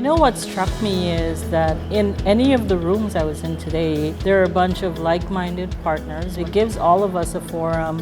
know what struck me is that in any of the rooms I was in today, there are a bunch of like-minded partners. It gives all of us a forum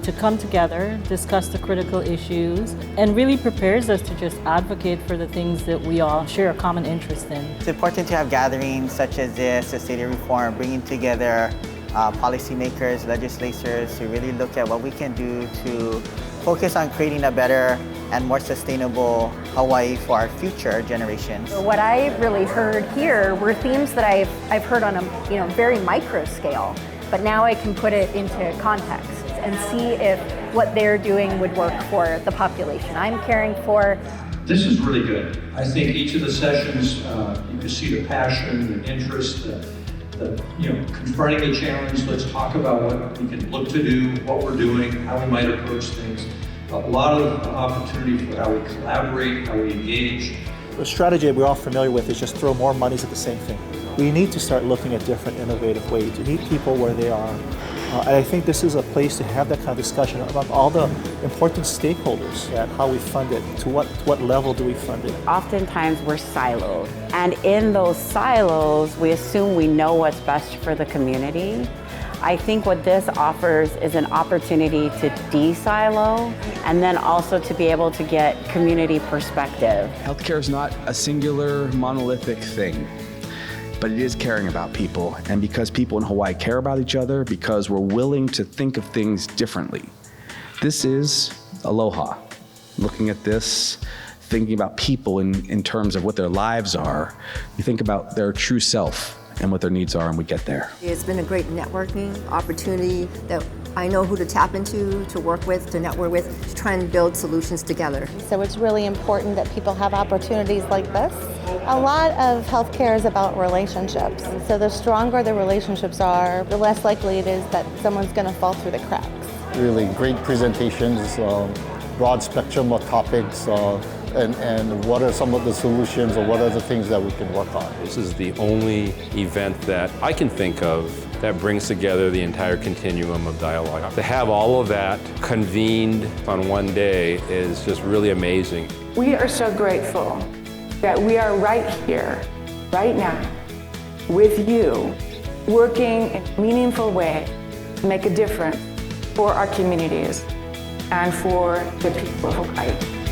to come together, discuss the critical issues, and really prepares us to just advocate for the things that we all share a common interest in. It's important to have gatherings such as this, the State of Reform, bringing together policymakers, legislators to really look at what we can do to focus on creating a better and more sustainable Hawaii for our future generations. What I really heard here were themes that I've heard on a very micro scale, but now I can put it into context and see if what they're doing would work for the population I'm caring for. This is really good. I think each of the sessions, you can see the passion, the interest, confronting the challenge. Let's talk about what we can look to do, what we're doing, how we might approach things. A lot of opportunity for how we collaborate, how we engage. The strategy we're all familiar with is just throw more monies at the same thing. We need to start looking at different innovative ways to meet people where they are. And I think this is a place to have that kind of discussion about all the important stakeholders at how we fund it, to what level do we fund it. Oftentimes we're siloed, and in those silos we assume we know what's best for the community. I think what this offers is an opportunity to de-silo and then also to be able to get community perspective. Healthcare is not a singular monolithic thing, but it is caring about people. And because people in Hawaii care about each other, because we're willing to think of things differently. This is aloha. Looking at this, thinking about people in terms of what their lives are, you think about their true self and what their needs are, and we get there. It's been a great networking opportunity that I know who to tap into, to work with, to network with, to try and build solutions together. So it's really important that people have opportunities like this. A lot of healthcare is about relationships. And so the stronger the relationships are, the less likely it is that someone's going to fall through the cracks. Really great presentations, broad spectrum of topics, and what are some of the solutions or what are the things that we can work on. This is the only event that I can think of that brings together the entire continuum of dialogue. To have all of that convened on one day is just really amazing. We are so grateful that we are right here, right now, with you, working in a meaningful way to make a difference for our communities and for the people of Hawaii.